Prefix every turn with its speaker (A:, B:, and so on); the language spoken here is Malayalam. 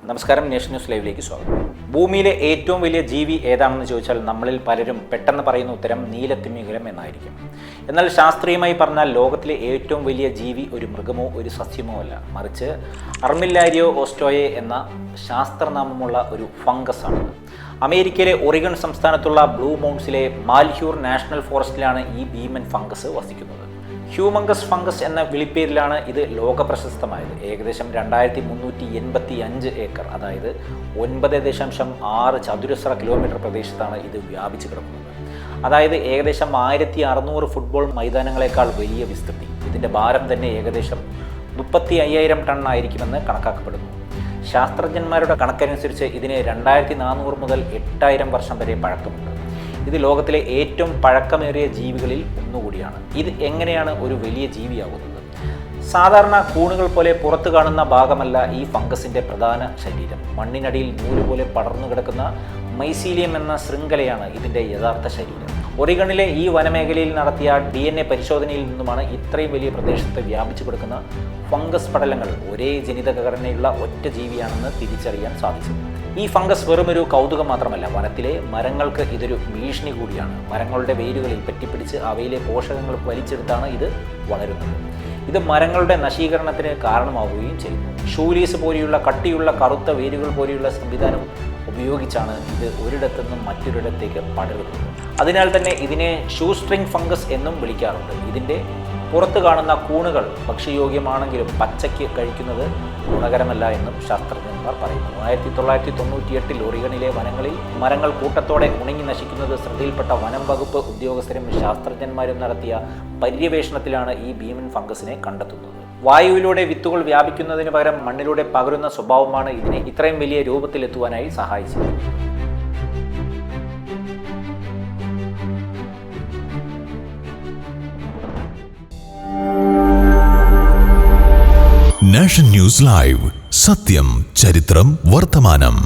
A: നമസ്കാരം, നേഷൻ ന്യൂസ് ലൈവിലേക്ക് സ്വാഗതം. ഭൂമിയിലെ ഏറ്റവും വലിയ ജീവി ഏതാണെന്ന് ചോദിച്ചാൽ നമ്മളിൽ പലരും പെട്ടെന്ന് പറയുന്ന ഉത്തരം നീലത്തിമിംഗലം എന്നായിരിക്കും. എന്നാൽ ശാസ്ത്രീയമായി പറഞ്ഞാൽ ലോകത്തിലെ ഏറ്റവും വലിയ ജീവി ഒരു മൃഗമോ ഒരു സസ്യമോ അല്ല, മറിച്ച് അർമില്ലാരിയോ ഓസ്റ്റോയെ എന്ന ശാസ്ത്രനാമമുള്ള ഒരു ഫംഗസ് ആണ്. അമേരിക്കയിലെ ഒറിഗൺ സംസ്ഥാനത്തുള്ള ബ്ലൂ മൗണ്ട്സിലെ മാൽഹ്യൂർ നാഷണൽ ഫോറസ്റ്റിലാണ് ഈ ഭീമൻ ഫംഗസ് വസിക്കുന്നത്. ഹ്യൂമംഗസ് ഫംഗസ് എന്ന വിളിപ്പേരിലാണ് ഇത് ലോകപ്രശസ്തമായത്. ഏകദേശം 2385 ഏക്കർ, അതായത് 9.6 ചതുരശ്ര കിലോമീറ്റർ പ്രദേശത്താണ് ഇത് വ്യാപിച്ചു കിടക്കുന്നത്. അതായത് ഏകദേശം 1600 ഫുട്ബോൾ മൈതാനങ്ങളെക്കാൾ വലിയ വിസ്തൃതി. ഇതിൻ്റെ ഭാരം തന്നെ ഏകദേശം 35,000 ടൺ ആയിരിക്കുമെന്ന് കണക്കാക്കപ്പെടുന്നു. ശാസ്ത്രജ്ഞന്മാരുടെ കണക്കനുസരിച്ച് ഇതിന് 2400 മുതൽ 8000 വർഷം വരെ പഴക്കമുണ്ട്. ഇത് ലോകത്തിലെ ഏറ്റവും പഴക്കമേറിയ ജീവികളിൽ ഒന്നുകൂടിയാണ്. ഇത് എങ്ങനെയാണ് ഒരു വലിയ ജീവിയാകുന്നത്? സാധാരണ കൂണുകൾ പോലെ പുറത്തു കാണുന്ന ഭാഗമല്ല ഈ ഫംഗസിൻ്റെ പ്രധാന ശരീരം. മണ്ണിനടിയിൽ നൂല് പോലെ പടർന്നു കിടക്കുന്ന മൈസീലിയം എന്ന ശൃംഖലയാണ് ഇതിൻ്റെ യഥാർത്ഥ ശരീരം. ഒറിഗണിലെ ഈ വനമേഖലയിൽ നടത്തിയ DNA പരിശോധനയിൽ നിന്നുമാണ് ഇത്രയും വലിയ പ്രദേശത്ത് വ്യാപിച്ചു കിടക്കുന്ന ഫംഗസ് പടലങ്ങൾ ഒരേ ജനിതഘടനയുള്ള ഒറ്റ ജീവിയാണെന്ന് തിരിച്ചറിയാൻ സാധിച്ചത്. ഈ ഫംഗസ് വെറുമൊരു കൗതുകം മാത്രമല്ല, വനത്തിലെ മരങ്ങൾക്ക് ഇതൊരു ഭീഷണി കൂടിയാണ്. മരങ്ങളുടെ വേരുകളിൽ പറ്റിപ്പിടിച്ച് അവയിലെ പോഷകങ്ങൾ വലിച്ചെടുത്താണ് ഇത് വളരുന്നത്. ഇത് മരങ്ങളുടെ നശീകരണത്തിന് കാരണമാവുകയും ചെയ്യുന്നു. ഷൂലീസ് പോലെയുള്ള കട്ടിയുള്ള കറുത്ത വേരുകൾ പോലെയുള്ള സംവിധാനം ഉപയോഗിച്ചാണ് ഇത് ഒരിടത്തു നിന്നും മറ്റൊരിടത്തേക്ക് പടരുന്നത്. അതിനാൽ തന്നെ ഇതിനെ ഷൂ സ്ട്രിംഗ് ഫംഗസ് എന്നും വിളിക്കാറുണ്ട്. ഇതിൻ്റെ പുറത്ത് കാണുന്ന കൂണുകൾ ഭക്ഷ്യയോഗ്യമാണെങ്കിലും പച്ചയ്ക്ക് കഴിക്കുന്നത് ഗുണകരമല്ല എന്നും ശാസ്ത്രജ്ഞന്മാർ പറയുന്നു. 1998 ഒറിഗണിലെ വനങ്ങളിൽ മരങ്ങൾ കൂട്ടത്തോടെ ഉണങ്ങി നശിക്കുന്നത് ശ്രദ്ധയിൽപ്പെട്ട വനം വകുപ്പ് ഉദ്യോഗസ്ഥരും ശാസ്ത്രജ്ഞന്മാരും നടത്തിയ പര്യവേഷണത്തിലാണ് ഈ ഭീമൻ ഫംഗസിനെ കണ്ടെത്തുന്നത്. വായുവിലൂടെ വിത്തുകൾ വ്യാപിക്കുന്നതിന് പകരം മണ്ണിലൂടെ പകരുന്ന സ്വഭാവമാണ് ഇതിനെ ഇത്രയും വലിയ രൂപത്തിലെത്തുവാനായി സഹായിച്ചത്.
B: നാഷൻ ന്യൂസ് ലൈവ്, സത്യം, ചരിത്രം, വർത്തമാനം.